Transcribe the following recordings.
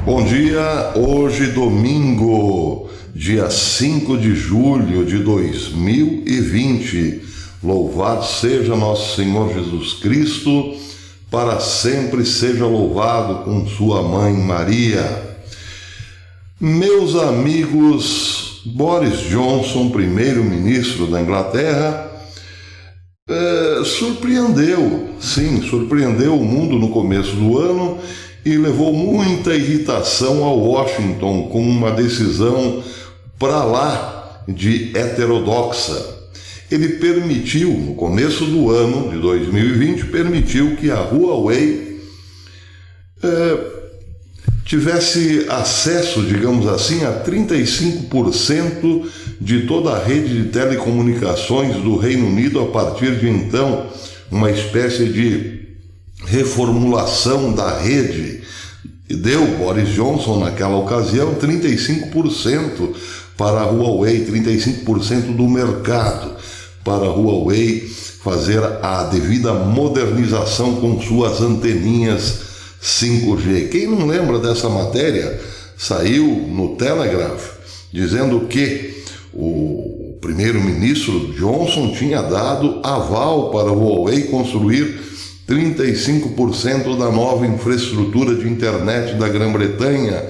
Bom dia, hoje domingo, dia 5 de julho de 2020. Louvado seja nosso Senhor Jesus Cristo, para sempre seja louvado com sua mãe Maria. Meus amigos, Boris Johnson, primeiro-ministro da Inglaterra, surpreendeu o mundo no começo do ano e levou muita irritação a Washington com uma decisão para lá de heterodoxa. Ele permitiu, no começo do ano de 2020, permitiu que a Huawei tivesse acesso, digamos assim, a 35% de toda a rede de telecomunicações do Reino Unido a partir de então, uma espécie de reformulação da rede. Deu Boris Johnson, naquela ocasião, 35% para a Huawei, 35% do mercado para a Huawei fazer a devida modernização com suas anteninhas 5G. Quem não lembra dessa matéria? Saiu no Telegraph dizendo que o primeiro-ministro Johnson tinha dado aval para a Huawei construir 35% da nova infraestrutura de internet da Grã-Bretanha,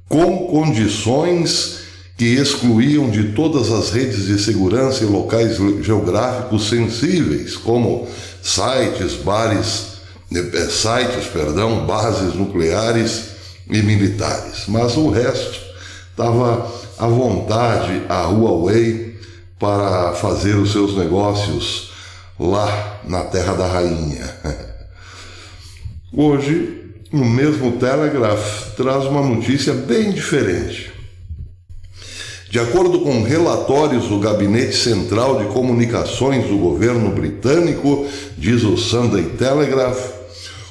com condições que excluíam de todas as redes de segurança e locais geográficos sensíveis, como bases nucleares e militares. Mas o resto estava à vontade a Huawei para fazer os seus negócios lá na Terra da Rainha. Hoje, o mesmo Telegraph traz uma notícia bem diferente. De acordo com relatórios do Gabinete Central de Comunicações do governo britânico, diz o Sunday Telegraph,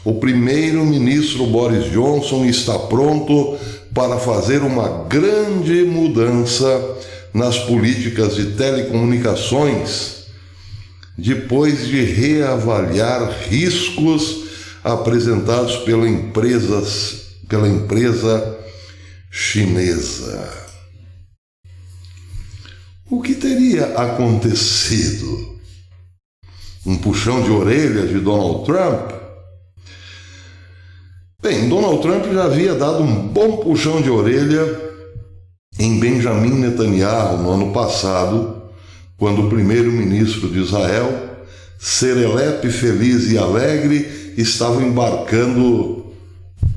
o primeiro-ministro Boris Johnson está pronto para fazer uma grande mudança nas políticas de telecomunicações, depois de reavaliar riscos apresentados pela empresa chinesa. O que teria acontecido? Um puxão de orelha de Donald Trump? Bem, Donald Trump já havia dado um bom puxão de orelha em Benjamin Netanyahu no ano passado, quando o primeiro-ministro de Israel, serelepe, feliz e alegre, estava embarcando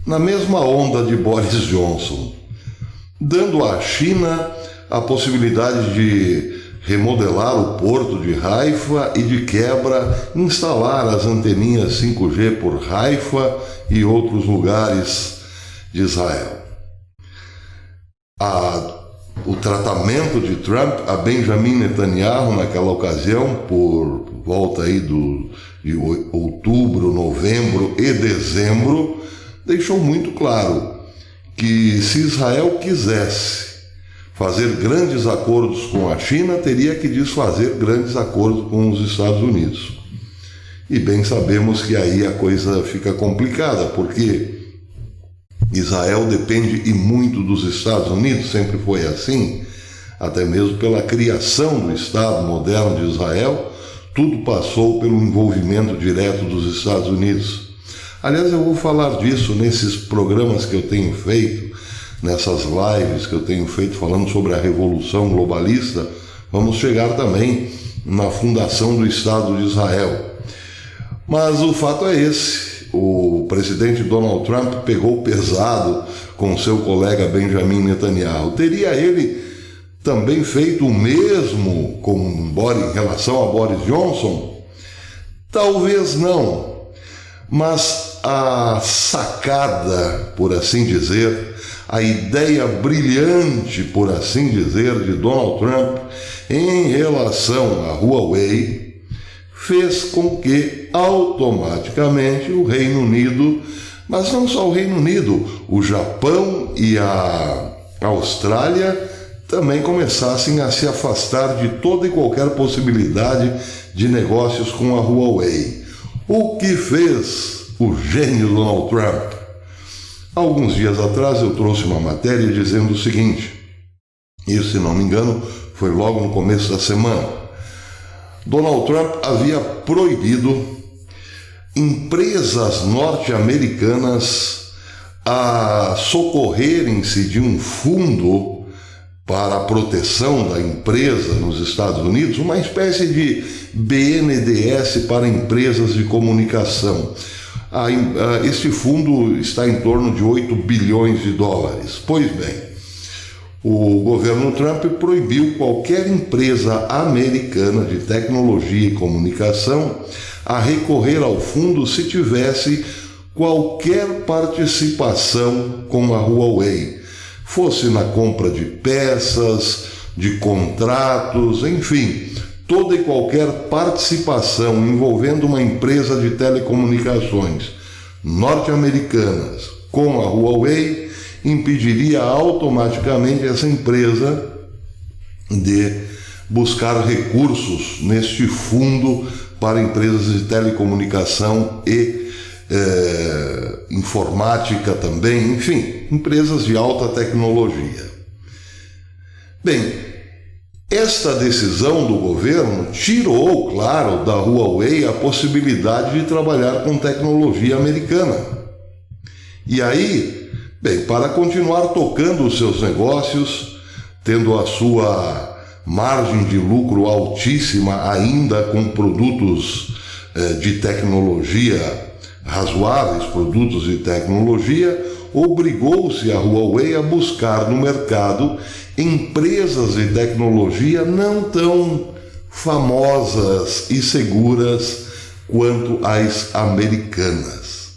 na mesma onda de Boris Johnson, dando à China a possibilidade de remodelar o porto de Haifa e, de quebra, instalar as anteninhas 5G por Haifa e outros lugares de Israel. O tratamento de Trump a Benjamin Netanyahu naquela ocasião, por volta aí de outubro, novembro e dezembro, deixou muito claro que se Israel quisesse fazer grandes acordos com a China, teria que desfazer grandes acordos com os Estados Unidos. E bem sabemos que aí a coisa fica complicada, porque Israel depende e muito dos Estados Unidos, sempre foi assim, até mesmo pela criação do Estado moderno de Israel, tudo passou pelo envolvimento direto dos Estados Unidos. Aliás, eu vou falar disso nesses programas que eu tenho feito, nessas lives que eu tenho feito falando sobre a Revolução Globalista. Vamos chegar também na fundação do Estado de Israel. Mas o fato é esse. O presidente Donald Trump pegou pesado com seu colega Benjamin Netanyahu. Teria ele também feito o mesmo em relação a Boris Johnson? Talvez não. Mas a sacada, por assim dizer, a ideia brilhante, por assim dizer, de Donald Trump em relação à Huawei fez com que automaticamente o Reino Unido, mas não só o Reino Unido, o Japão e a Austrália também começassem a se afastar de toda e qualquer possibilidade de negócios com a Huawei. O que fez o gênio Donald Trump? Alguns dias atrás eu trouxe uma matéria dizendo o seguinte, e se não me engano foi logo no começo da semana. Donald Trump havia proibido empresas norte-americanas a socorrerem-se de um fundo para a proteção da empresa nos Estados Unidos, uma espécie de BNDES para empresas de comunicação. Este fundo está em torno de 8 bilhões de dólares. Pois bem, o governo Trump proibiu qualquer empresa americana de tecnologia e comunicação a recorrer ao fundo se tivesse qualquer participação com a Huawei, fosse na compra de peças, de contratos, enfim, toda e qualquer participação envolvendo uma empresa de telecomunicações norte-americanas com a Huawei impediria automaticamente essa empresa de buscar recursos neste fundo para empresas de telecomunicação e informática também, enfim, empresas de alta tecnologia. Bem, esta decisão do governo tirou, claro, da Huawei a possibilidade de trabalhar com tecnologia americana. E aí, bem, para continuar tocando os seus negócios, tendo a sua margem de lucro altíssima ainda com produtos de tecnologia razoáveis, produtos de tecnologia, obrigou-se a Huawei a buscar no mercado empresas de tecnologia não tão famosas e seguras quanto as americanas.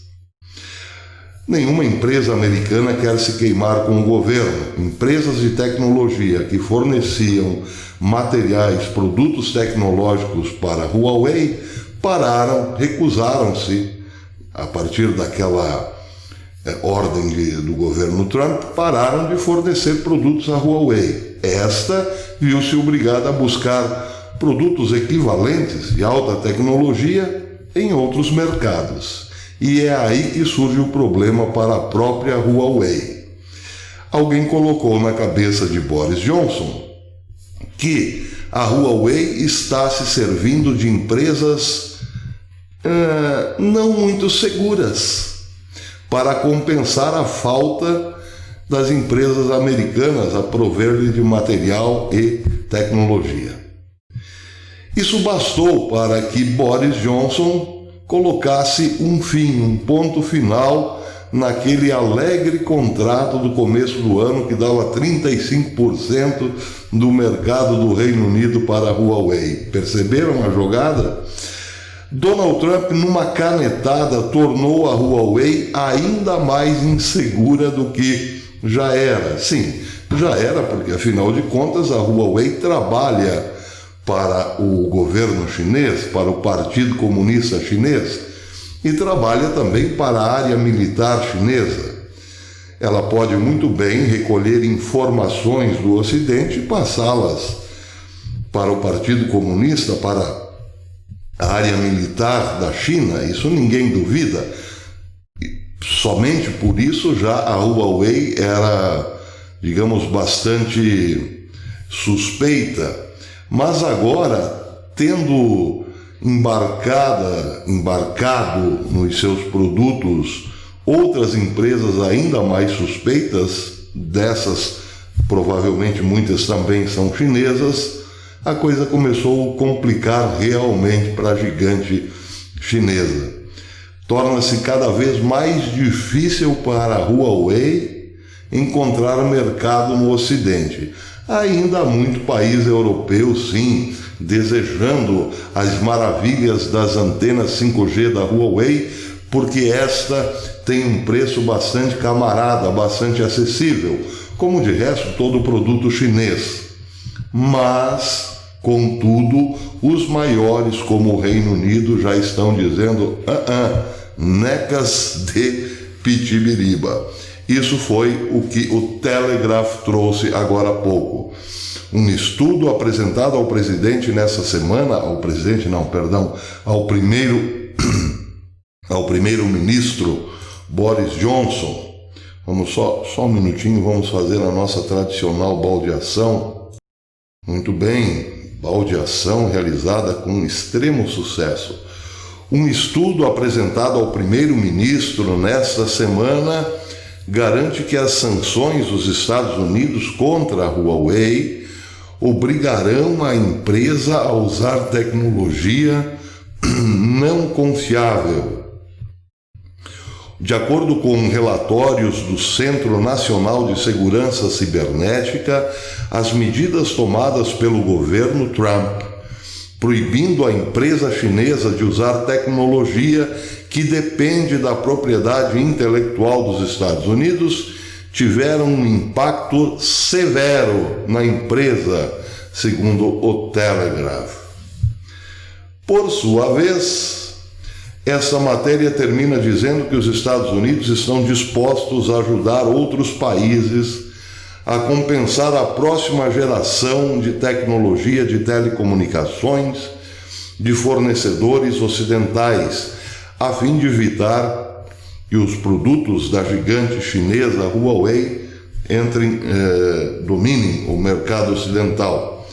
Nenhuma empresa americana quer se queimar com o governo. Empresas de tecnologia que forneciam materiais, produtos tecnológicos para Huawei recusaram-se, a partir daquela ordem do governo Trump, pararam de fornecer produtos à Huawei. Esta viu-se obrigada a buscar produtos equivalentes de alta tecnologia em outros mercados. E é aí que surge o problema para a própria Huawei. Alguém colocou na cabeça de Boris Johnson que a Huawei está se servindo de empresas não muito seguras para compensar a falta das empresas americanas a prover-lhe de material e tecnologia. Isso bastou para que Boris Johnson colocasse um ponto final naquele alegre contrato do começo do ano que dava 35% do mercado do Reino Unido para a Huawei. Perceberam a jogada? Donald Trump, numa canetada, tornou a Huawei ainda mais insegura do que já era. Sim, já era, porque afinal de contas a Huawei trabalha para o governo chinês, para o Partido Comunista Chinês, e trabalha também para a área militar chinesa. Ela pode muito bem recolher informações do Ocidente e passá-las para o Partido Comunista, para a área militar da China, isso ninguém duvida. Somente por isso já a Huawei era, digamos, bastante suspeita. Mas agora, tendo embarcado nos seus produtos outras empresas ainda mais suspeitas, dessas provavelmente muitas também são chinesas, a coisa começou a complicar realmente para a gigante chinesa. Torna-se cada vez mais difícil para a Huawei encontrar mercado no Ocidente. Ainda há muito país europeu, sim, desejando as maravilhas das antenas 5G da Huawei, porque esta tem um preço bastante camarada, bastante acessível, como de resto todo produto chinês. Mas, contudo, os maiores, como o Reino Unido, já estão dizendo necas de pitibiriba. Isso foi o que o Telegraph trouxe agora há pouco. Um estudo apresentado ao presidente nessa semana, ao primeiro-ministro Boris Johnson, Vamos só um minutinho, vamos fazer a nossa tradicional baldeação. Muito bem, baldeação realizada com extremo sucesso. Um estudo apresentado ao primeiro-ministro nesta semana garante que as sanções dos Estados Unidos contra a Huawei obrigarão a empresa a usar tecnologia não confiável. De acordo com relatórios do Centro Nacional de Segurança Cibernética, as medidas tomadas pelo governo Trump, proibindo a empresa chinesa de usar tecnologia que depende da propriedade intelectual dos Estados Unidos, tiveram um impacto severo na empresa, segundo o Telegraph. Por sua vez, essa matéria termina dizendo que os Estados Unidos estão dispostos a ajudar outros países a compensar a próxima geração de tecnologia de telecomunicações de fornecedores ocidentais, a fim de evitar que os produtos da gigante chinesa Huawei dominem o mercado ocidental.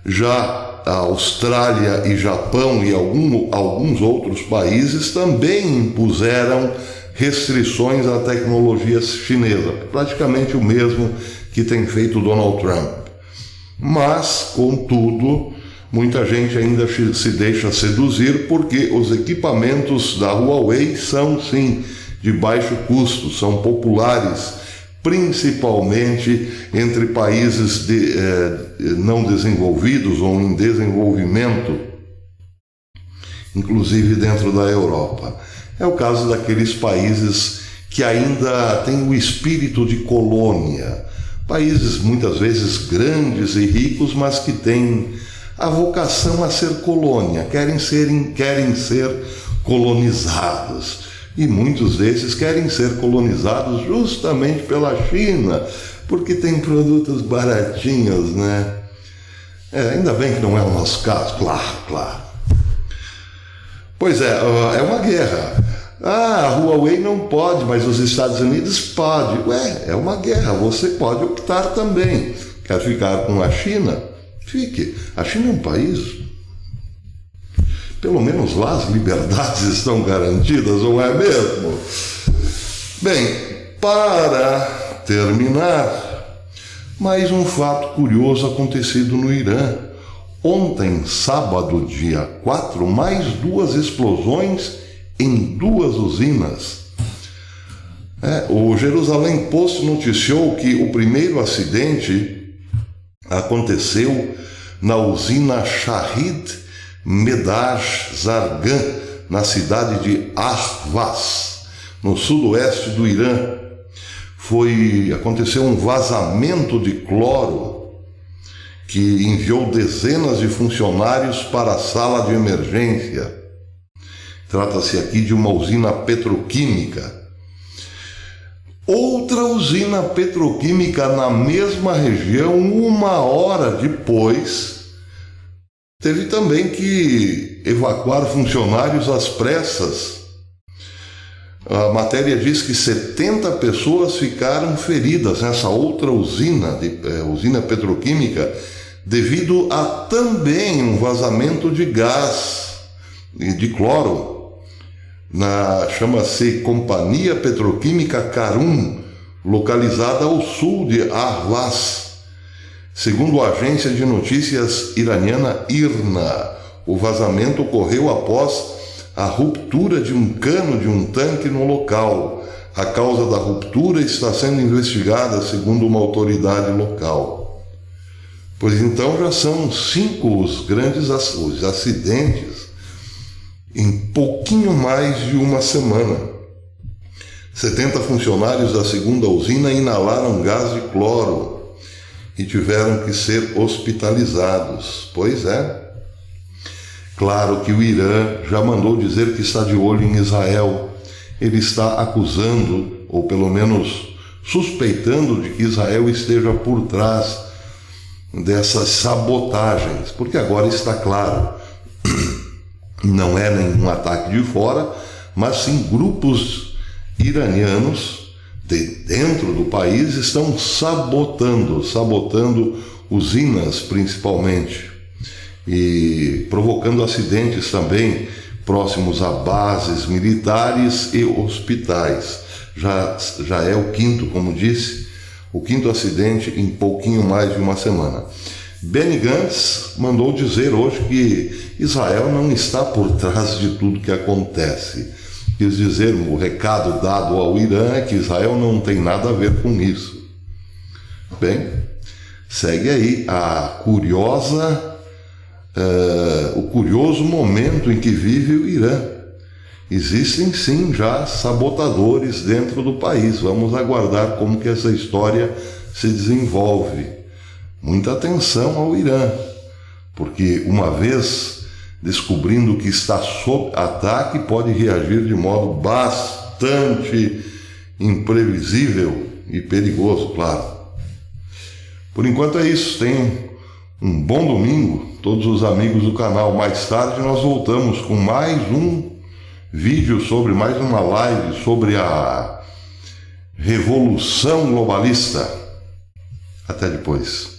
Já a Austrália e Japão e alguns outros países também impuseram restrições à tecnologia chinesa, praticamente o mesmo que tem feito Donald Trump. Mas, contudo, muita gente ainda se deixa seduzir porque os equipamentos da Huawei são, sim, de baixo custo, são populares, principalmente entre países não desenvolvidos ou em desenvolvimento, inclusive dentro da Europa. É o caso daqueles países que ainda têm o espírito de colônia, países muitas vezes grandes e ricos, mas que têm a vocação a ser colônia, querem ser colonizados. E muitos desses querem ser colonizados justamente pela China, porque tem produtos baratinhos, né? Ainda bem que não é o nosso caso, claro. Pois é uma guerra. A Huawei não pode, mas os Estados Unidos podem. É uma guerra, você pode optar também. Quer ficar com a China? Fique. A China é um país... Pelo menos lá as liberdades estão garantidas, não é mesmo? Bem, para terminar, mais um fato curioso acontecido no Irã. Ontem, sábado, dia 4, mais 2 explosões em 2 usinas. O Jerusalém Post noticiou que o primeiro acidente aconteceu na usina Shahid Medaj Zargan, na cidade de Ahvaz, no sudoeste do Irã. Aconteceu um vazamento de cloro que enviou dezenas de funcionários para a sala de emergência. Trata-se aqui de uma usina petroquímica. Outra usina petroquímica na mesma região, 1 hora depois, teve também que evacuar funcionários às pressas. A matéria diz que 70 pessoas ficaram feridas nessa outra usina petroquímica, devido a também um vazamento de gás e de cloro. Chama-se Companhia Petroquímica Karum, localizada ao sul de Ahvaz. Segundo a agência de notícias iraniana IRNA, o vazamento ocorreu após a ruptura de um cano de um tanque no local. A causa da ruptura está sendo investigada, segundo uma autoridade local. Pois então já são 5 os grandes acidentes em pouquinho mais de uma semana. 70 funcionários da segunda usina inalaram gás de cloro e tiveram que ser hospitalizados. Pois é. Claro que o Irã já mandou dizer que está de olho em Israel. Ele está acusando, ou pelo menos suspeitando, de que Israel esteja por trás dessas sabotagens, porque agora está claro, não é nenhum ataque de fora, mas sim grupos iranianos dentro do país estão sabotando usinas principalmente, e provocando acidentes também próximos a bases militares e hospitais. Já é o quinto, como disse, o quinto acidente em pouquinho mais de uma semana. Benny Gantz mandou dizer hoje que Israel não está por trás de tudo que acontece. Quis dizer, o recado dado ao Irã é que Israel não tem nada a ver com isso. Bem, segue aí o curioso momento em que vive o Irã. Existem sim já sabotadores dentro do país. Vamos aguardar como que essa história se desenvolve. Muita atenção ao Irã, porque uma vez descobrindo que está sob ataque, pode reagir de modo bastante imprevisível e perigoso, claro. Por enquanto é isso. Tenham um bom domingo, todos os amigos do canal. Mais tarde nós voltamos com mais um vídeo mais uma live sobre a revolução globalista. Até depois.